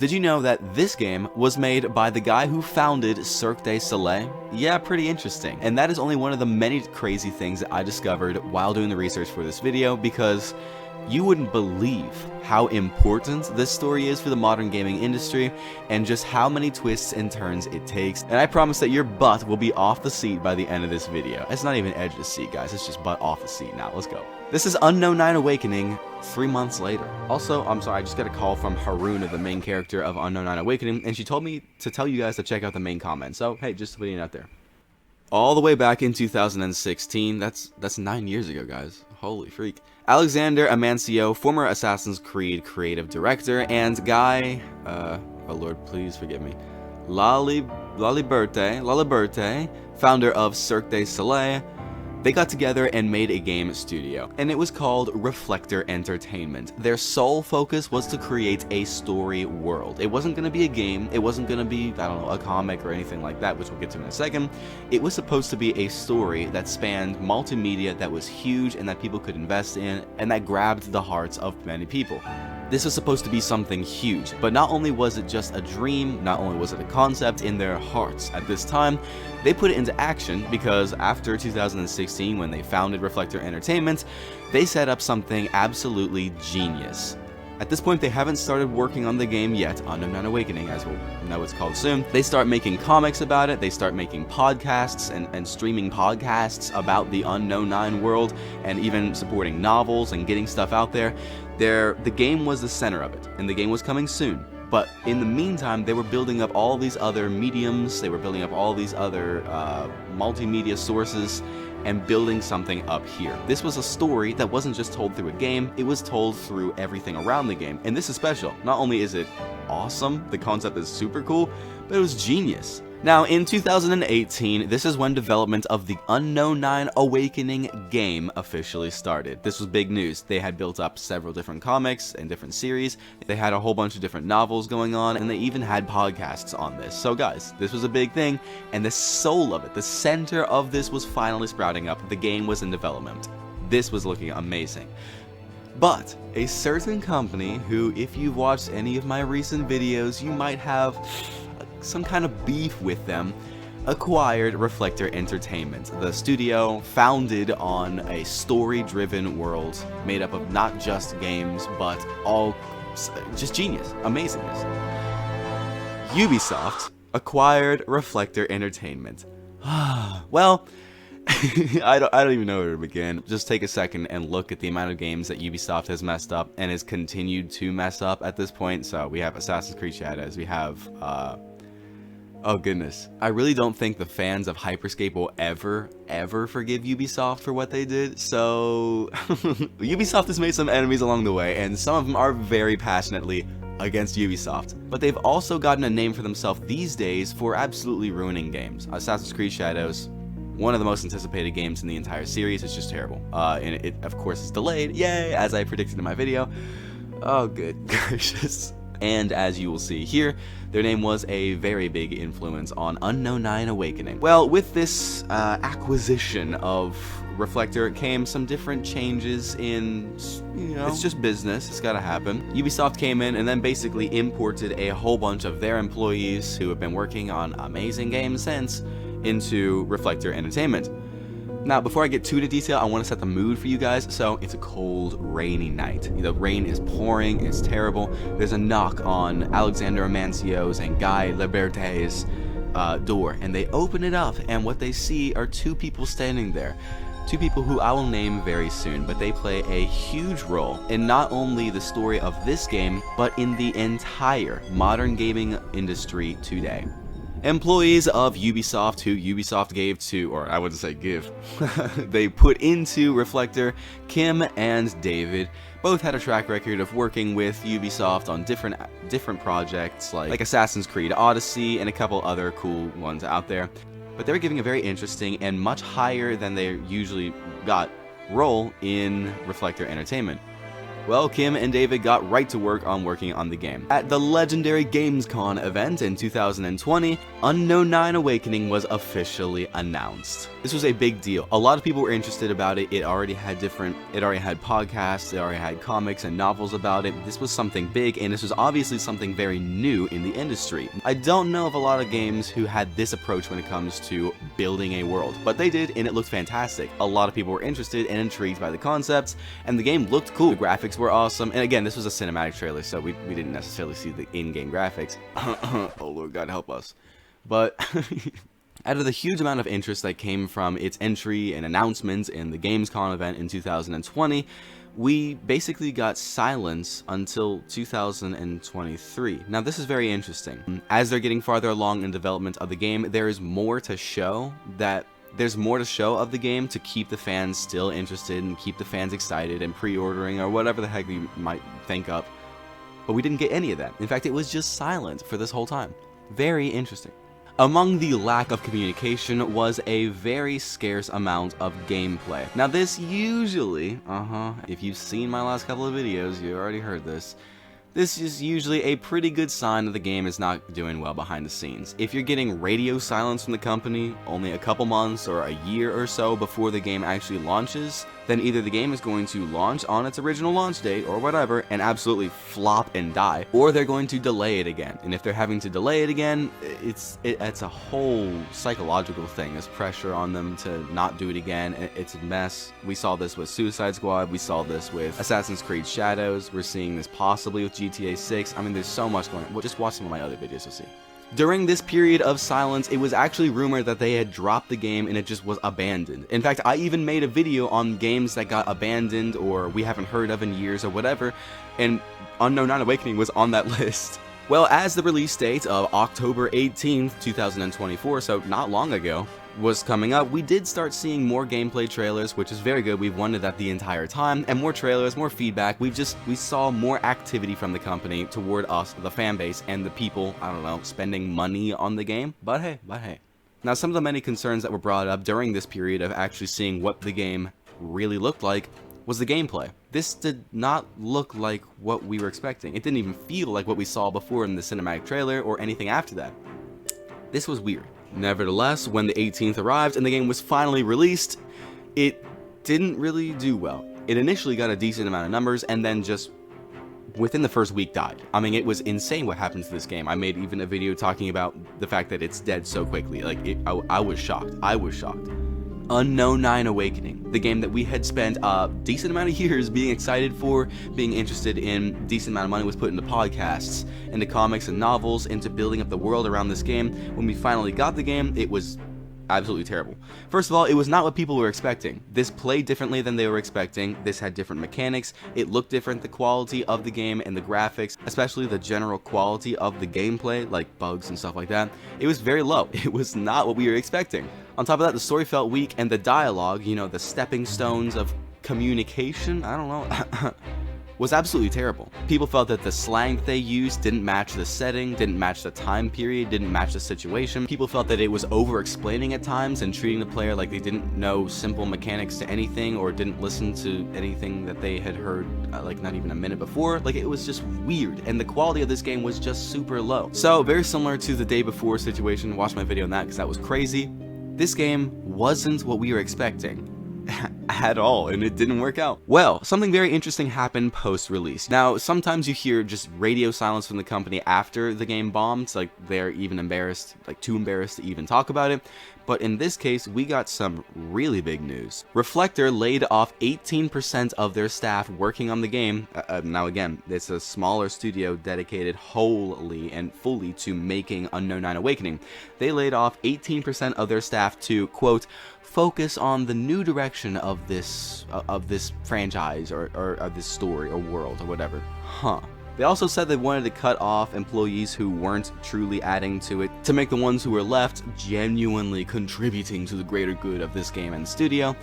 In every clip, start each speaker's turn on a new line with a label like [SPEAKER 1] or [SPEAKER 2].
[SPEAKER 1] Did you know that this game was made by the guy who founded Cirque du Soleil? Yeah, pretty interesting. And that is only one of the many crazy things that I discovered while doing the research for this video, because you wouldn't believe how important this story is for the modern gaming industry and just how many twists and turns it takes. And I promise that your butt will be off the seat by the end of this video. It's not even edge of the seat, guys. It's just butt off the seat. Now, let's go. This is Unknown 9 Awakening 3 months later. Also, I'm sorry, I just got a call from Haruna, the main character of Unknown 9 Awakening, and she told me to tell you guys to check out the main comment. So, hey, just putting it out there. All the way back in 2016, that's 9 years ago, guys. Holy freak. Alexander Amancio, former Assassin's Creed creative director, and Guy, oh lord, please forgive me, Laliberte, founder of Cirque du Soleil, they got together and made a game studio, and it was called Reflector Entertainment. Their sole focus was to create a story world. It wasn't going to be a game, it wasn't going to be, I don't know, a comic or anything like that, which we'll get to in a second. It was supposed to be a story that spanned multimedia, that was huge and that people could invest in, and that grabbed the hearts of many people. This was supposed to be something huge, but not only was it just a dream, not only was it a concept in their hearts at this time, they put it into action because after 2016, when they founded Reflector Entertainment, they set up something absolutely genius. At this point, they haven't started working on the game yet, Unknown 9 Awakening, as we'll know it's called soon. They start making comics about it, they start making podcasts and streaming podcasts about the Unknown 9 world, and even supporting novels and getting stuff out there. The game was the center of it, and the game was coming soon. But in the meantime, they were building up all these other mediums, they were building up all these other multimedia sources, and building something up here. This was a story that wasn't just told through a game, it was told through everything around the game. And this is special. Not only is it awesome, the concept is super cool, but it was genius. Now, in 2018, this is when development of the Unknown 9 Awakening game officially started. This was big news. They had built up several different comics and different series. They had a whole bunch of different novels going on, and they even had podcasts on this. So guys, this was a big thing, and the soul of it, the center of this was finally sprouting up. The game was in development. This was looking amazing. But a certain company who, if you've watched any of my recent videos, you might have some kind of beef with them, acquired Reflector Entertainment, the studio founded on a story-driven world made up of not just games, but all just genius, amazingness. Ubisoft acquired Reflector Entertainment. Well, I don't even know where to begin. Just take a second and look at the amount of games that Ubisoft has messed up and has continued to mess up at this point. So we have Assassin's Creed Shadows, we have oh goodness. I really don't think the fans of Hyperscape will ever forgive Ubisoft for what they did. So Ubisoft has made some enemies along the way, and some of them are very passionately against Ubisoft. But they've also gotten a name for themselves these days for absolutely ruining games. Assassin's Creed Shadows, one of the most anticipated games in the entire series. It's just terrible. And it of course is delayed, yay, as I predicted in my video. Oh good gracious. And as you will see here, their name was a very big influence on Unknown 9 Awakening. Well, with this acquisition of Reflector came some different changes in, you know, it's just business, it's gotta happen. Ubisoft came in and then basically imported a whole bunch of their employees who have been working on amazing games since into Reflector Entertainment. Now, before I get too into detail, I want to set the mood for you guys. So, it's a cold, rainy night. You know, rain is pouring, it's terrible. There's a knock on Alexander Amancio's and Guy Liberte's door, and they open it up, and what they see are two people standing there. Two people who I will name very soon, but they play a huge role in not only the story of this game, but in the entire modern gaming industry today. Employees of Ubisoft who Ubisoft gave to, or I wouldn't say give, they put into Reflector, Kim and David, both had a track record of working with Ubisoft on different projects like Assassin's Creed Odyssey and a couple other cool ones out there. But they were giving a very interesting and much higher than they usually got role in Reflector Entertainment. Well, Kim and David got right to work on working on the game. At the legendary Gamescom event in 2020, Unknown Awakening was officially announced. This was a big deal. A lot of people were interested about it. It already had podcasts, it already had comics and novels about it. This was something big, and this was obviously something very new in the industry. I don't know of a lot of games who had this approach when it comes to building a world, but they did, and it looked fantastic. A lot of people were interested and intrigued by the concepts, and the game looked cool. The graphics were awesome, and again, this was a cinematic trailer, so we didn't necessarily see the in-game graphics. Oh Lord, God help us. But out of the huge amount of interest that came from its entry and announcements in the Gamescom event in 2020, we basically got silence until 2023. Now, this is very interesting. As they're getting farther along in development of the game, there is more to show of the game to keep the fans still interested and keep the fans excited and pre-ordering or whatever the heck you might think up. But we didn't get any of that. In fact, it was just silent for this whole time. Very interesting. Among the lack of communication was a very scarce amount of gameplay. Now this usually, if you've seen my last couple of videos, you already heard this. This is usually a pretty good sign that the game is not doing well behind the scenes. If you're getting radio silence from the company only a couple months or a year or so before the game actually launches, then either the game is going to launch on its original launch date or whatever and absolutely flop and die, or they're going to delay it again. And if they're having to delay it again, it's a whole psychological thing. There's pressure on them to not do it again. It's a mess. We saw this with Suicide Squad. We saw this with Assassin's Creed Shadows. We're seeing this possibly with GTA 6. I mean, there's so much going on. Well, just watch some of my other videos to see. During this period of silence, it was actually rumored that they had dropped the game and it just was abandoned. In fact, I even made a video on games that got abandoned or we haven't heard of in years or whatever, and Unknown Awakening was on that list. Well, as the release date of October 18th, 2024, so not long ago, was coming up, we did start seeing more gameplay trailers, which is very good. We've wanted that the entire time, and more trailers, more feedback. We saw more activity from the company toward us, the fan base, and the people, I don't know, spending money on the game. But hey. Now, some of the many concerns that were brought up during this period of actually seeing what the game really looked like was the gameplay. This did not look like what we were expecting. It didn't even feel like what we saw before in the cinematic trailer or anything after that. This was weird. Nevertheless, when the 18th arrived and the game was finally released, it didn't really do well. It initially got a decent amount of numbers and then just within the first week died. I mean, it was insane what happened to this game. I made even a video talking about the fact that it's dead so quickly. Like, I was shocked. Unknown Awakening, the game that we had spent a decent amount of years being excited for, being interested in, decent amount of money was put into podcasts, into comics and novels, into building up the world around this game. When we finally got the game, it was absolutely terrible. First of all, it was not what people were expecting. This played differently than they were expecting. This had different mechanics. It looked different. The quality of the game and the graphics, especially the general quality of the gameplay, like bugs and stuff like that, it was very low. It was not what we were expecting. On top of that, the story felt weak, and the dialogue, you know, the stepping stones of communication, I don't know, was absolutely terrible. People felt that the slang that they used didn't match the setting, didn't match the time period, didn't match the situation. People felt that it was over-explaining at times and treating the player like they didn't know simple mechanics to anything or didn't listen to anything that they had heard like not even a minute before. Like, it was just weird, and the quality of this game was just super low. So very similar to the day before situation. Watch my video on that because that was crazy. This game wasn't what we were expecting at all, and it didn't work out. Well, something very interesting happened post-release. Now, sometimes you hear just radio silence from the company after the game bombed, like they're even embarrassed, like too embarrassed to even talk about it. But in this case, we got some really big news. Reflector laid off 18% of their staff working on the game. Now again, it's a smaller studio dedicated wholly and fully to making Unknown Awakening. They laid off 18% of their staff to, quote, focus on the new direction of this franchise or of this story or world or whatever. They also said they wanted to cut off employees who weren't truly adding to it to make the ones who were left genuinely contributing to the greater good of this game and studio.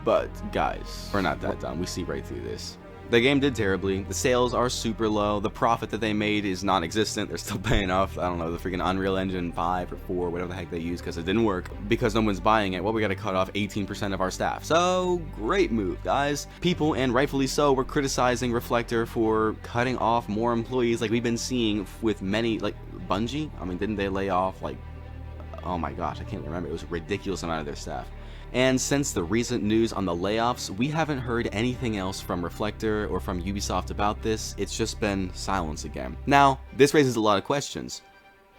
[SPEAKER 1] But guys, we're not that dumb. We see right through this. The game did terribly. The sales are super low. The profit that they made is non-existent. They're still paying off, I don't know, the freaking Unreal Engine 5 or 4, whatever the heck they use, because it didn't work. Because no one's buying it, well, we gotta cut off 18% of our staff. So, great move, guys. People, and rightfully so, were criticizing Reflector for cutting off more employees like we've been seeing with many, like, Bungie? I mean, didn't they lay off, like, oh my gosh, I can't remember. It was a ridiculous amount of their staff. And since the recent news on the layoffs, we haven't heard anything else from Reflector or from Ubisoft about this. It's just been silence again. Now, this raises a lot of questions.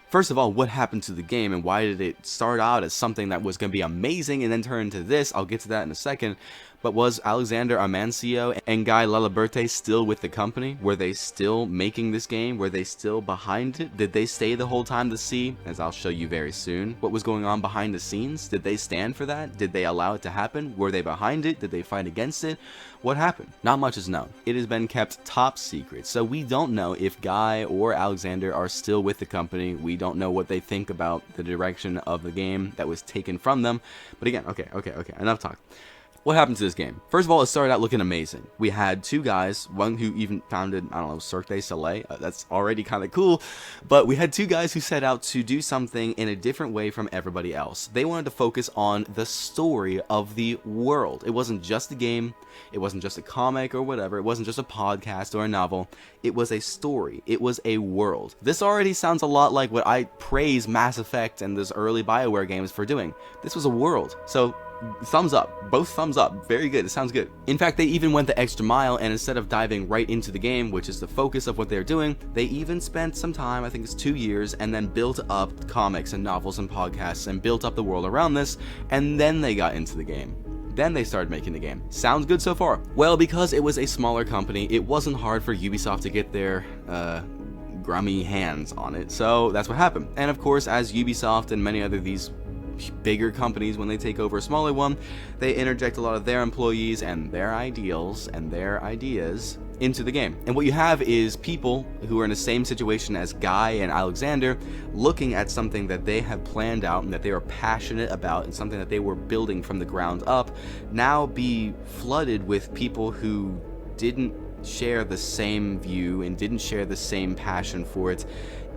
[SPEAKER 1] First of all, what happened to the game, and why did it start out as something that was going to be amazing and then turn into this? I'll get to that in a second. But was Alexander Amancio and Guy Laliberte still with the company? Were they still making this game? Were they still behind it? Did they stay the whole time to see, as I'll show you very soon, what was going on behind the scenes? Did they stand for that? Did they allow it to happen? Were they behind it? Did they fight against it? What happened? Not much is known. It has been kept top secret, so we don't know if Guy or Alexander are still with the company. We don't know what they think about the direction of the game that was taken from them. But again, okay, enough talk. What happened to this game? First of all, it started out looking amazing. We had two guys, one who even founded, I don't know, Cirque du Soleil. That's already kind of cool. But we had two guys who set out to do something in a different way from everybody else. They wanted to focus on the story of the world. It wasn't just a game. It wasn't just a comic or whatever. It wasn't just a podcast or a novel. It was a story. It was a world. This already sounds a lot like what I praise Mass Effect and those early BioWare games for doing. This was a world. So, thumbs up. Both thumbs up. Very good. It sounds good. In fact, they even went the extra mile, and instead of diving right into the game, which is the focus of what they're doing, they even spent some time, I think it's 2 years, and then built up comics and novels and podcasts and built up the world around this, and then they got into the game. Then they started making the game. Sounds good so far. Well, because it was a smaller company, it wasn't hard for Ubisoft to get their, grummy hands on it, so that's what happened. And of course, as Ubisoft and many other these bigger companies, when they take over a smaller one, they interject a lot of their employees and their ideals and their ideas into the game. And what you have is people who are in the same situation as Guy and Alexander looking at something that they have planned out and that they are passionate about and something that they were building from the ground up now be flooded with people who didn't share the same view and didn't share the same passion for it,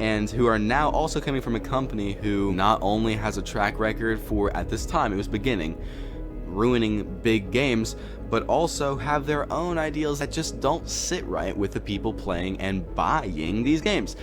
[SPEAKER 1] and who are now also coming from a company who not only has a track record for, at this time it was beginning, ruining big games, but also have their own ideals that just don't sit right with the people playing and buying these games.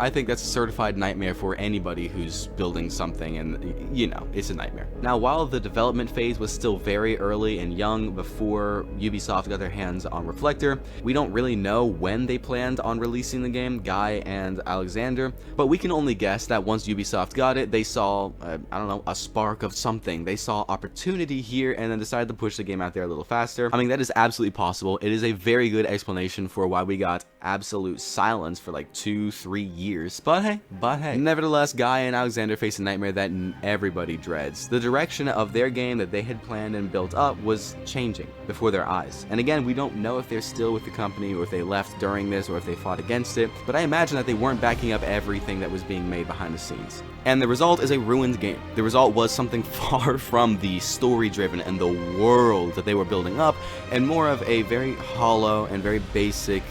[SPEAKER 1] I think that's a certified nightmare for anybody who's building something, and you know, it's a nightmare. Now, while the development phase was still very early and young before Ubisoft got their hands on Reflector, we don't really know when they planned on releasing the game, Guy and Alexander, but we can only guess that once Ubisoft got it, they saw, I don't know, a spark of something. They saw opportunity here and then decided to push the game out there a little faster. I mean, that is absolutely possible. It is a very good explanation for why we got absolute silence for like 2-3 years. But hey. Nevertheless, Guy and Alexander face a nightmare that everybody dreads. The direction of their game that they had planned and built up was changing before their eyes. And again, we don't know if they're still with the company or if they left during this or if they fought against it, but I imagine that they weren't backing up everything that was being made behind the scenes. And the result is a ruined game. The result was something far from the story-driven and the world that they were building up, and more of a very hollow and very basic,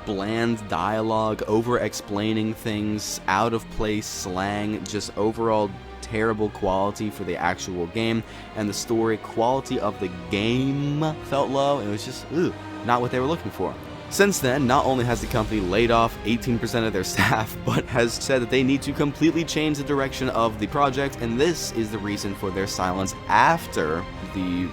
[SPEAKER 1] bland dialogue, over-explaining things, out-of-place slang, just overall terrible quality for the actual game, and the story quality of the game felt low, and it was just, not what they were looking for. Since then, not only has the company laid off 18% of their staff, but has said that they need to completely change the direction of the project, and this is the reason for their silence after the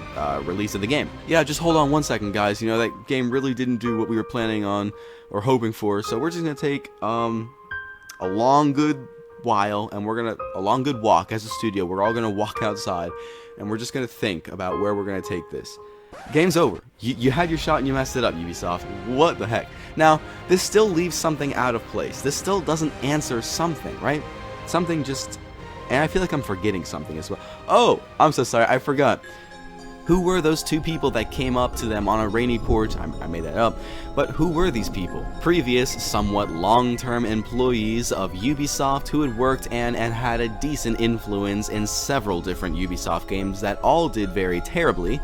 [SPEAKER 1] release of the game. Yeah, just hold on one second, guys. You know, that game really didn't do what we were planning on or hoping for, so we're just gonna take a long good while, and a long good walk as a studio. We're all gonna walk outside, and we're just gonna think about where we're gonna take this. Game's over. You had your shot and you messed it up, Ubisoft. What the heck? Now, this still leaves something out of place. This still doesn't answer something, right? Something just... And I feel like I'm forgetting something as well. Oh, I'm so sorry. I forgot. Who were those two people that came up to them on a rainy porch? I made that up. But who were these people? Previous, somewhat long-term employees of Ubisoft who had worked and had a decent influence in several different Ubisoft games that all did very terribly.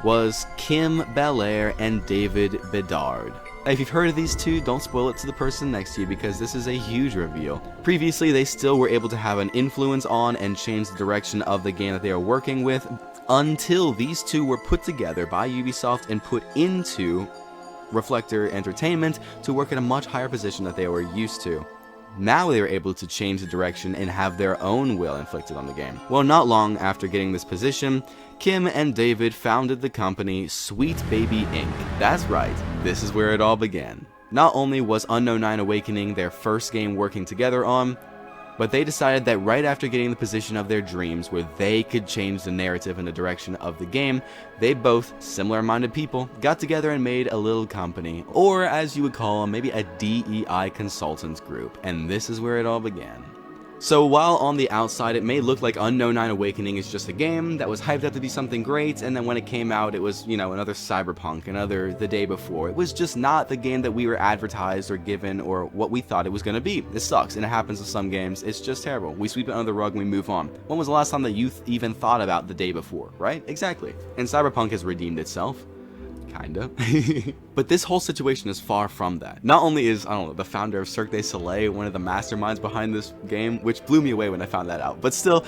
[SPEAKER 1] was Kim Belair and David Bedard. If you've heard of these two, don't spoil it to the person next to you because this is a huge reveal. Previously, they still were able to have an influence on and change the direction of the game that they are working with until these two were put together by Ubisoft and put into Reflector Entertainment to work at a much higher position that they were used to. Now they were able to change the direction and have their own will inflicted on the game. Well, not long after getting this position, Kim and David founded the company Sweet Baby Inc. That's right, this is where it all began. Not only was Unknown Awakening their first game working together on, but they decided that right after getting the position of their dreams where they could change the narrative and the direction of the game, they both, similar-minded people, got together and made a little company, or as you would call them, maybe a DEI consultants group, and this is where it all began. So while on the outside it may look like Unknown Awakening is just a game that was hyped up to be something great, and then when it came out it was, you know, another Cyberpunk, another The Day Before. It was just not the game that we were advertised or given or what we thought it was going to be. It sucks, and it happens with some games. It's just terrible. We sweep it under the rug and we move on. When was the last time that you even thought about The Day Before, right? Exactly. And Cyberpunk has redeemed itself. Kinda. But this whole situation is far from that. Not only is, I don't know, the founder of Cirque du Soleil one of the masterminds behind this game, which blew me away when I found that out, but still,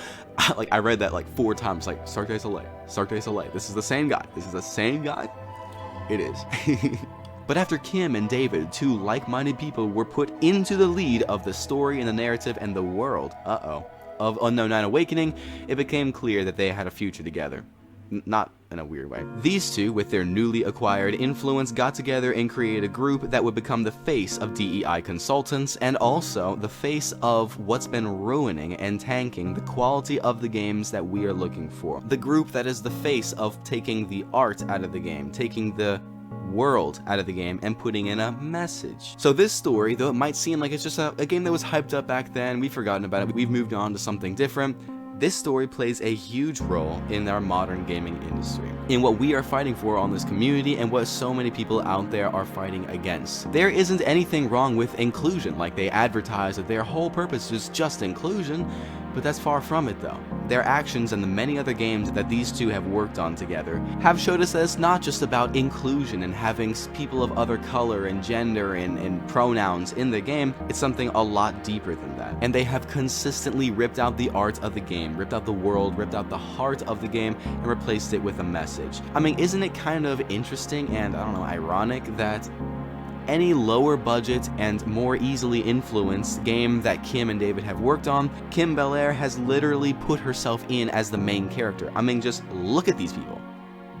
[SPEAKER 1] like, I read that like 4 times, like, Cirque du Soleil, Cirque du Soleil, this is the same guy, this is the same guy? It is. But after Kim and David, two like-minded people, were put into the lead of the story and the narrative and the world, of Unknown Awakening, it became clear that they had a future together. Not in a weird way. These two, with their newly acquired influence, got together and created a group that would become the face of DEI consultants and also the face of what's been ruining and tanking the quality of the games that we are looking for. The group that is the face of taking the art out of the game, taking the world out of the game and putting in a message. So this story, though it might seem like it's just a game that was hyped up back then, we've forgotten about it, we've moved on to something different, this story plays a huge role in our modern gaming industry, in what we are fighting for on this community and what so many people out there are fighting against. There isn't anything wrong with inclusion, like they advertise that their whole purpose is just inclusion, but that's far from it though. Their actions and the many other games that these two have worked on together have showed us that it's not just about inclusion and having people of other color and gender and pronouns in the game, it's something a lot deeper than that. And they have consistently ripped out the art of the game, ripped out the world, ripped out the heart of the game, and replaced it with a message. I mean, isn't it kind of interesting and, I don't know, ironic that any lower budget and more easily influenced game that Kim and David have worked on, Kim Belair has literally put herself in as the main character. I mean, just look at these people.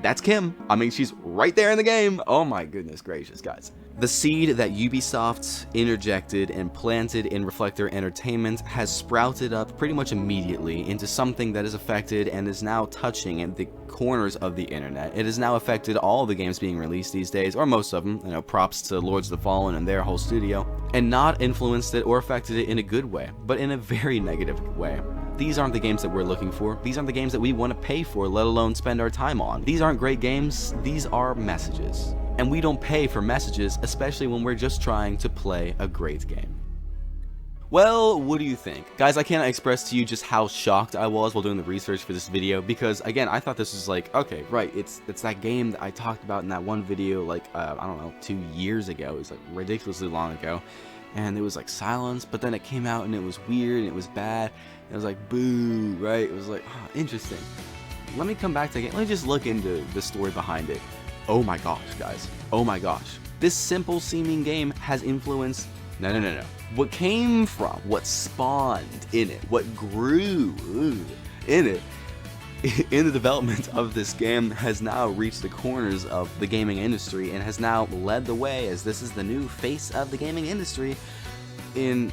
[SPEAKER 1] That's Kim. I mean, she's right there in the game. Oh my goodness gracious, guys. The seed that Ubisoft interjected and planted in Reflector Entertainment has sprouted up pretty much immediately into something that is affected and is now touching at the corners of the internet. It has now affected all the games being released these days, or most of them, you know, props to Lords of the Fallen and their whole studio, and not influenced it or affected it in a good way, but in a very negative way. These aren't the games that we're looking for. These aren't the games that we want to pay for, let alone spend our time on. These aren't great games. These are messages. And we don't pay for messages, especially when we're just trying to play a great game. Well, what do you think? Guys, I cannot express to you just how shocked I was while doing the research for this video, because again, I thought this was like, okay, right, it's that game that I talked about in that one video, like, I don't know, 2 years ago. It was like ridiculously long ago. And it was like silence, but then it came out and it was weird and it was bad. It was like, boo, right? It was like, oh, interesting. Let me come back to it. Let me just look into the story behind it. Oh my gosh, guys. Oh my gosh. This simple seeming game has influenced, no. What came from, what spawned in it, what grew in it, in the development of this game has now reached the corners of the gaming industry and has now led the way as this is the new face of the gaming industry in...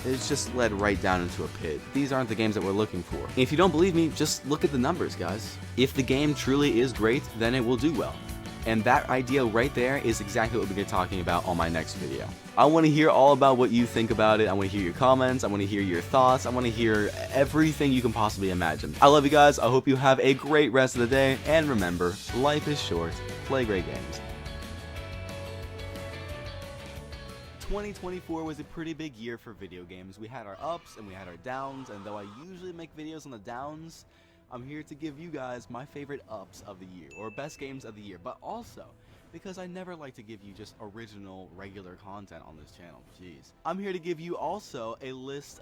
[SPEAKER 1] it's just led right down into a pit. These aren't the games that we're looking for. If you don't believe me, just look at the numbers, guys. If the game truly is great, then it will do well. And that idea right there is exactly what we're going to be talking about on my next video. I want to hear all about what you think about it. I want to hear your comments. I want to hear your thoughts. I want to hear everything you can possibly imagine. I love you guys. I hope you have a great rest of the day. And remember, life is short. Play great games. 2024 was a pretty big year for video games. We had our ups and we had our downs, and though I usually make videos on the downs, I'm here to give you guys my favorite ups of the year, or best games of the year, but also, because I never like to give you just original, regular content on this channel, jeez. I'm here to give you also a list